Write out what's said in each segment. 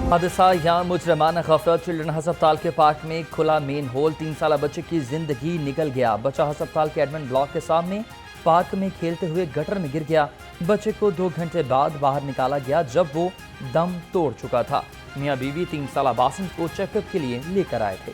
हादसा या मुजरमाना गफलत। चिल्ड्रन हस्पताल के पार्क में खुला मेन होल, 3 साल बच्चे की जिंदगी निकल गया। बच्चा हस्पताल के एडमिन ब्लॉक के सामने पार्क में खेलते हुए गटर में गिर गया। बच्चे को 2 घंटे बाद बाहर निकाला गया जब वो दम तोड़ चुका था। मियां बीवी 3 साल बासिम को चेकअप के लिए लेकर आए थे।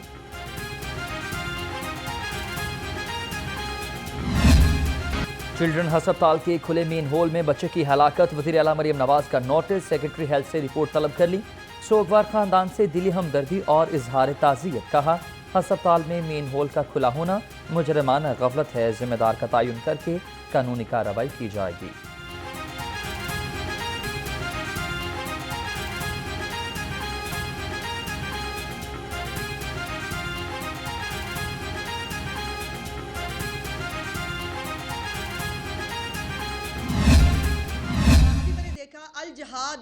चिल्ड्रन हस्पताल के खुले मेन होल में बच्चे की हलाकत। वज़ीर आला मरियम नवाज का नोटिस। सेक्रेटरी हेल्थ से रिपोर्ट तलब कर ली। सोगवार खानदान से दिली हमदर्दी और इजहार ताज़ियत। कहा, हस्पताल में मेन होल का खुला होना मुजरमाना गफलत है। जिम्मेदार का तयन करके कानूनी कार्रवाई की जाएगी।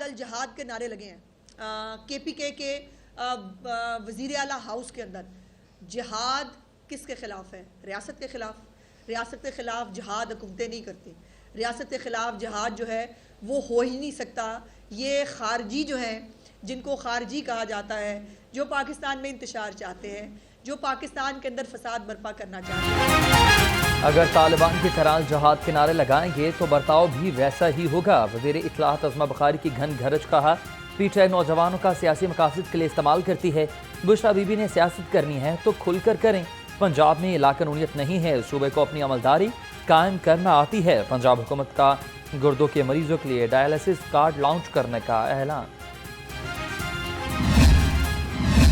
अल जहाद के नारे लगे हैं केपीके के वज़ीर आला हाउस के अंदर। जिहाद किसके ख़िलाफ़ है? रियासत के ख़िलाफ़। रियासत के ख़िलाफ़ जिहाद हुकूमतें नहीं करती। रियासत के ख़िलाफ़ जिहाद जो है वो हो ही नहीं सकता। ये खारजी जो हैं, जिनको खारजी कहा जाता है, जो पाकिस्तान में इंतशार चाहते हैं, जो पाकिस्तान के अंदर फसाद बर्पा करना चाहते हैं, अगर तालिबान की तरह जहाद के नारे लगाएंगे तो बर्ताव भी वैसा ही होगा। वज़ीर इत्तलात अज़मा बुखारी की घन घरज। कहा, पीटीआई नौजवानों का सियासी मकासद के लिए इस्तेमाल करती है। बुशरा बीबी ने सियासत करनी है तो खुलकर करें। पंजाब में लाकानूनियत नहीं है, सूबे को अपनी अमलदारी कायम करना आती है। पंजाब हुकूमत का गुर्दों के मरीजों के लिए डायलिसिस कार्ड लॉन्च करने का ऐलान।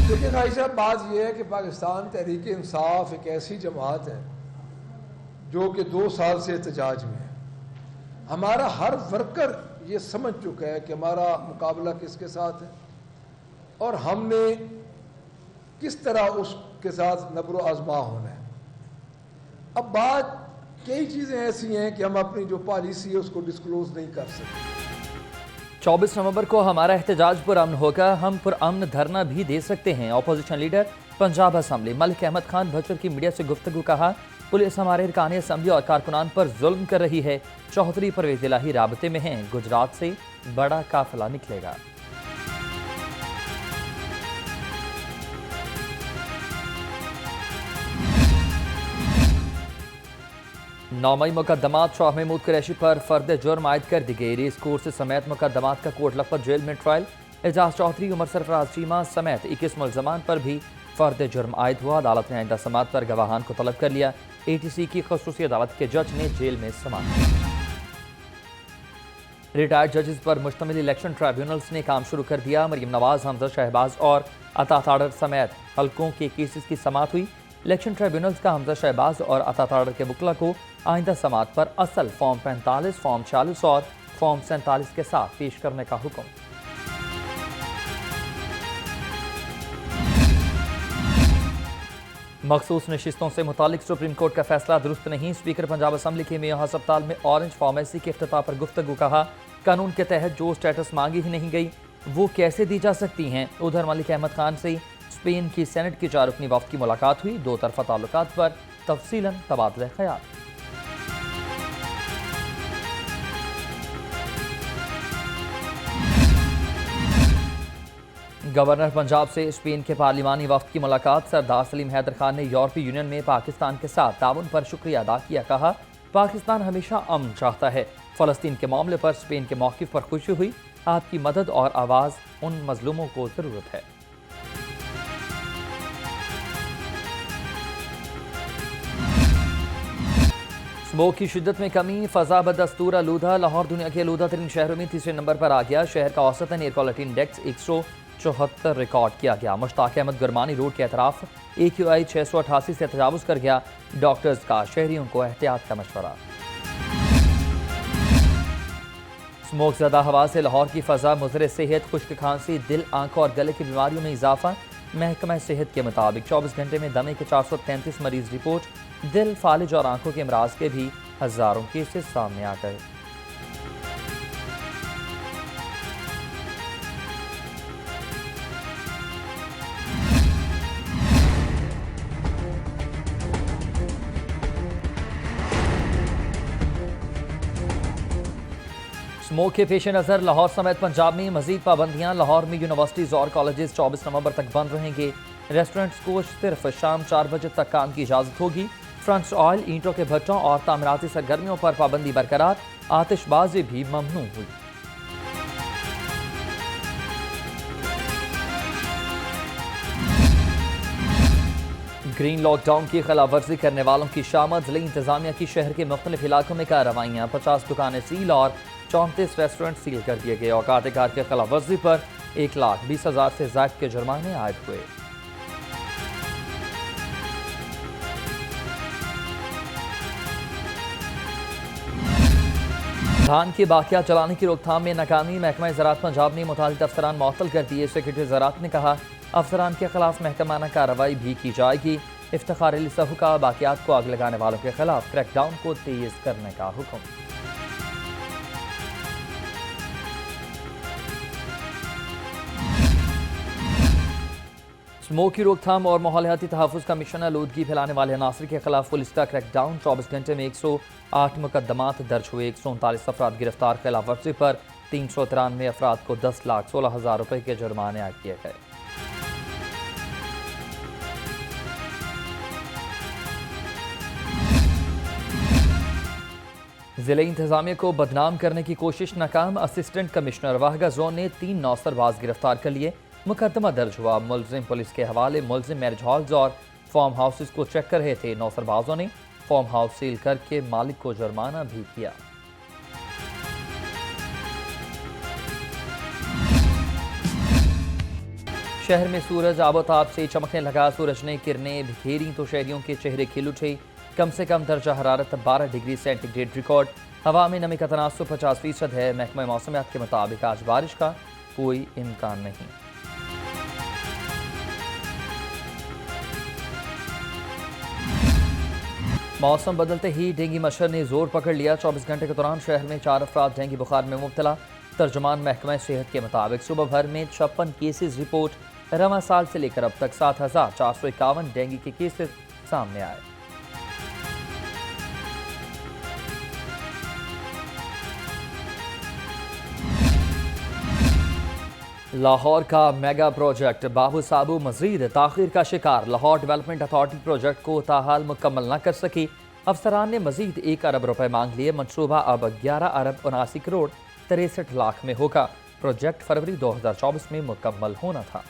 देखिए भाई साहब, बात यह है कि पाकिस्तान तहरीक इंसाफ एक ऐसी जमात है जो कि 2 साल से एहतजाज में है। हमारा हर वर्कर ये समझ चुका है कि हमारा मुकाबला किसके साथ है और हमने किस तरह उसके साथ नब्रो आजमा होना है। अब बात कई चीज़ें ऐसी हैं कि हम अपनी जो पॉलिसी है उसको डिस्क्लोज नहीं कर सकते। 24 नवंबर को हमारा एहतजाज पुरअमन होगा। हम पुरअमन धरना भी दे सकते हैं। Opposition leader Punjab assembly Malik Ahmad Khan Bhachar की मीडिया से गुफ्तगू। कहा, पुलिस हमारे अरकान असम्बली और कारकुनान पर जुल्म कर रही है। चौधरी परवेज इलाही राबते में हैं। गुजरात से बड़ा काफिला निकलेगा। नौमई मुकदमात। शाह महमूद कुरैशी पर फर्द जुर्म आयद कर दी गई। रेस कोर्स समेत मुकदमात का कोट लखपत जेल में ट्रायल। एजाज चौधरी, उमर सरफराज चीमा समेत 21 मुलजमान पर भी फर्द जुर्म आयद हुआ। अदालत ने आइंदा समात पर गवाहान को तलब कर लिया। ATC की खसूसी अदालत के जज ने जेल में समात। रिटायर्ड जजेस पर मुश्तमिल इलेक्शन ट्राइब्यूनल्स ने काम शुरू कर दिया। मरियम नवाज, हमजा शहबाज और अता ताड़र समेत हल्कों के केसेस की समात हुई। इलेक्शन ट्राइब्यूनल्स का हमजा शहबाज और अता ताड़र के वकला को आइंदा समात पर असल फॉर्म 45, फॉर्म 46 और फॉर्म 47 के साथ पेश करने का हुक्म। मखसूस नशिस्तों से मुतालिक सुप्रीम कोर्ट का फैसला दुरुस्त नहीं। स्पीकर पंजाब असम्बली के मियां हस्पताल में ऑरेंज फार्मेसी के इफ्तिताह पर गुफ्तगू। कहा, कानून के तहत जो स्टेटस मांगी ही नहीं गई वो कैसे दी जा सकती हैं। उधर मलिक अहमद खान से स्पेन की सेनेट की 4 रुकनी वफ़द की मुलाकात हुई। 2 तरफ़ा ताल्लुकात पर तफसीलन तबादला ख्याल। गवर्नर पंजाब से स्पेन के पार्लिमानी वफ़द की मुलाकात। सरदार सलीम हैदर खान ने यूरोपीय यूनियन में पाकिस्तान के साथ ताउन पर शुक्रिया अदा किया। कहा, पाकिस्तान हमेशा अमन चाहता है। फ़लस्तीन के मामले पर स्पेन के मौक़िफ़ पर खुशी हुई। आपकी मदद और आवाज़ उन मजलूमों को ज़रूरत है। स्मोक की शिद्दत में कमी। फ़ज़ा बदस्तूर आलूदा। लाहौर दुनिया के आलूदा तरीन शहरों में 3रे नंबर पर आ गया। शहर का औसतन एयर क्वालिटी इंडेक्स 174 रिकॉर्ड किया गया। मुश्ताक अहमद गुरमानी रोड के अतराफ AQI 688 से तजावुज़ कर गया। डॉक्टर्स का शहरियों को एहतियात का मशवरा। स्मोक ज़दा हवा से लाहौर की फ़ज़ा मुज़र सेहत। खुश्क खांसी, दिल, आंखों और गले की बीमारियों में इजाफा। महकमा सेहत के मुताबिक 24 घंटे में दमे के 433 मरीज रिपोर्ट। दिल, फालिज और आंखों के अमराज के भी हज़ारों केसेस सामने आ गए। स्मोक के पेश नज़र लाहौर समेत पंजाब में मजीद पाबंदियां। लाहौर में यूनिवर्सिटीज़ और कॉलेजेस 24 नवंबर तक बंद रहेंगे। रेस्टोरेंट्स को सिर्फ शाम 4 बजे तक काम की इजाज़त होगी। फ्रंट्स ऑयल, ईंटों के भट्टों और तामीराती सरगर्मियों पर पाबंदी बरकरार। आतिशबाजी भी ममनू हुई। ग्रीन लॉकडाउन की खिलाफ वर्जी करने वालों की शामद। जिले इंतजामिया की शहर के मुख्तलिफ इलाकों में कार्रवाइयाँ। 50 दुकानें सील और 34 रेस्टोरेंट सील कर दिए गए। औकात कार की खिलाफ वर्जी पर 1,20,000 से ज्यादा के जुर्माने आयद हुए। धान के बाकिया चलाने की रोकथाम में नाकामी। महकमा ज़राअत पंजाब ने मुतालिक अफसरान मुअत्तल कर दिए। सेक्रेटरी ज़राअत ने कहा अफसरान के खिलाफ महकमाना कार्रवाई भी की जाएगी। इफ्तिखार अली सहू का बाकियात को आग लगाने वालों के खिलाफ क्रैकडाउन को तेज करने का हुक्म। स्मोक की रोकथाम और माहौलियाती तहफ़्फ़ुज़ कमीशन आलूदगी फैलाने वाले अनासर के खिलाफ पुलिस का क्रैकडाउन। 24 घंटे में 108 मुकदमात दर्ज हुए। 139 अफराद गिरफ्तार। खिलाफ वर्जी पर 393 अफराद को 10,16,000 रुपये के जुर्माने आयद किए गए। जिले इंतजामिया को बदनाम करने की कोशिश नाकाम। असिस्टेंट कमिश्नर वाहगा जोन ने 3 नौसरबाज गिरफ्तार कर लिए। मुकदमा दर्ज हुआ। मुलजिम पुलिस के हवाले। मुलजिम मैरिज हॉल्स और फार्म हाउसेस को चेक कर रहे थे। नौसरबाजों ने फार्म हाउस सील करके मालिक को जुर्माना भी किया। शहर में सूरज आबोताब से चमकने लगा। सूरज ने किरणें बिखेरी तो शहरियों के चेहरे खिल उठे। कम से कम दर्जा हरारत 12 डिग्री सेंटीग्रेड रिकॉर्ड। हवा में नमी का तनासुब 50% है। महकमा मौसमियात के मुताबिक आज बारिश का कोई इम्कान नहीं। मौसम बदलते ही डेंगू मच्छर ने जोर पकड़ लिया। 24 घंटे के दौरान शहर में 4 अफराद डेंगू बुखार में मुब्तला। तर्जुमान महकमा सेहत के मुताबिक सुबह भर में 56 केसेस रिपोर्ट। रवा साल से लेकर अब तक 7,451 डेंगू के केसेस सामने आए। लाहौर का मेगा प्रोजेक्ट बाबू साबू मजीद ताखीर का शिकार। लाहौर डेवलपमेंट अथॉरिटी प्रोजेक्ट को ताहाल मुकम्मल न कर सकी। अफसरान ने मजीद 1 अरब रुपए मांग लिए। मनसूबा अब 11 अरब 79 करोड़ 63 लाख में होगा। प्रोजेक्ट फरवरी 2024 में मुकम्मल होना था।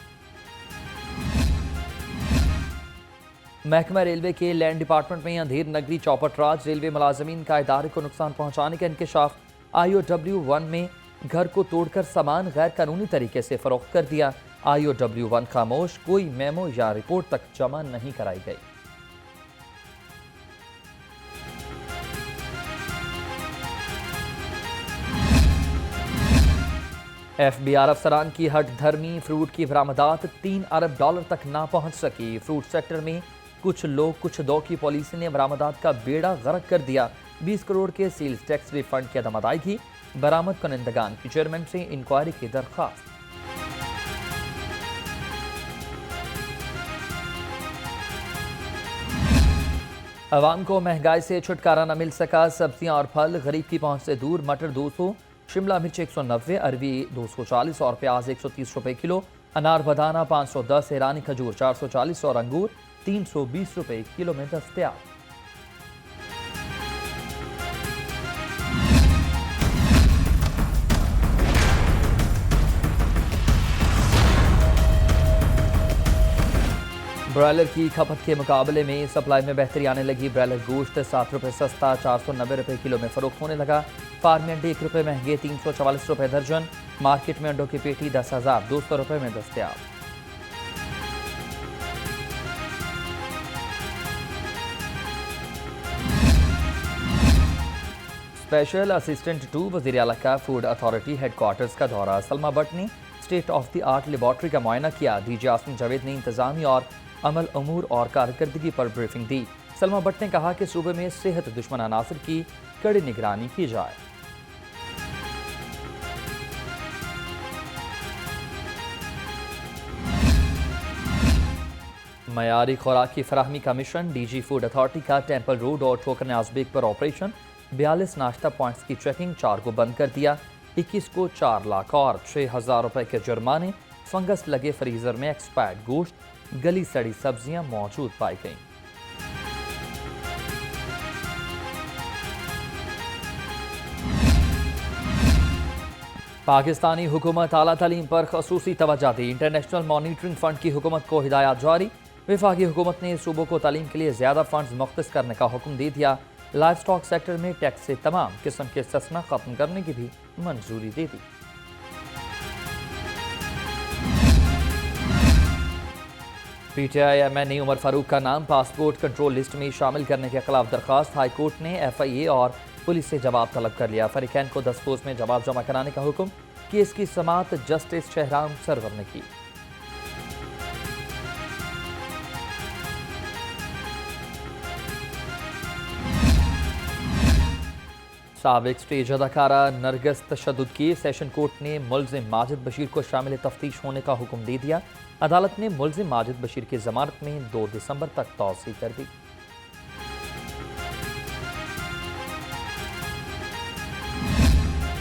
महकमा रेलवे के लैंड डिपार्टमेंट में अंधेर नगरी चौपट राज। रेलवे मुलाजमीन का इदारे को नुकसान पहुंचाने का इंकशाफ। IOW1 में घर को तोड़कर सामान गैर कानूनी तरीके से फरोख्त कर दिया। IOW1 खामोश। कोई मेमो या रिपोर्ट तक जमा नहीं कराई गई। FBI अफसरान की हट धर्मी। फ्रूट की बरामदात 3 अरब डॉलर तक ना पहुंच सकी। फ्रूट सेक्टर में कुछ लोग कुछ दो की पॉलिसी ने बरामदात का बेड़ा गर्क कर दिया। 20 करोड़ के सेल्स टैक्स रिफंड की अदम अदायगी। बरामद कुनंदगान की चेयरमैन से इंक्वायरी की दरख्वास्त। अवाम को महंगाई से छुटकारा न मिल सका। सब्जियां और फल गरीब की पहुंच से दूर। मटर 200, शिमला मिर्च 190, अरबी 240 और प्याज 130 रुपए किलो। अनार बदाना 510, ईरानी खजूर 440 और अंगूर 320 रुपए किलो में दस्तयाब। ब्रॉयलर की खपत के मुकाबले में सप्लाई में बेहतरी आने लगी। ब्रॉयलर गोश्त 7 रुपये सस्ता 490 रुपये किलो में फरोख्त होने लगा। फार्म में अंडे 1 रुपये महंगे 344 रुपये दर्जन। मार्केट में अंडों की पेटी 10,200 रुपये में दस्तयाब। स्पेशल असिस्टेंट टू वज़ीर आला का फूड अथॉरिटी हेडक्वार्टर्स का दौरा। सलमा भट्ट ने state of the art laboratory का मुआयना किया। डीजी आसिम जावेद ने इंतजामी और अमल अमूर और कारकर्दगी पर ब्रीफिंग दी। सलमा भट्ट ने कहा कि सूबे में सेहत दुश्मन अनासर की कड़ी निगरानी की जाए। मयारी खुराक की फराहमी का मिशन। डीजी फूड अथॉरिटी का टेम्पल रोड और ठोकर न्याज़ बेग पर ऑपरेशन। 42 नाश्ता पॉइंट्स की चेकिंग, 4 को बंद कर दिया। 21 को 4 लाख और 6,000 रुपए के जुर्माने। फंगस लगे फ्रीजर में एक्सपायर्ड गोश्त, गली सड़ी सब्जियां मौजूद पाई गईं। पाकिस्तानी हुकूमत आला तालीम पर खसूसी तवज्जो दी। इंटरनेशनल मॉनिटरिंग फंड की हुकूमत को हिदायत जारी। वफाकी हुकूमत ने सूबों को तालीम के लिए ज़्यादा फंड्स मुख्तस करने का हुक्म दे दिया। लाइफ स्टॉक सेक्टर में टैक्स से तमाम किस्म के इस्तिस्ना खत्म करने की भी मंजूरी दे दी। PTI MNA उमर फारूक का नाम पासपोर्ट कंट्रोल लिस्ट में शामिल करने के खिलाफ दरख्वास्त। हाईकोर्ट ने FIA और पुलिस से जवाब तलब कर लिया। फरीकैन को दस्तखत में जवाब जमा कराने का हुक्म। केस की समाअत जस्टिस शहराम सरवर ने की। साबिक स्टेज अदाकारा नरगिस तशद्दुद की सेशन कोर्ट ने मुल्जिम माजिद बशीर को शामिल तफ्तीश होने का हुक्म दे दिया। अदालत ने मुल्जिम माजिद बशीर की जमानत में 2 दिसंबर तक तौसीह कर दी।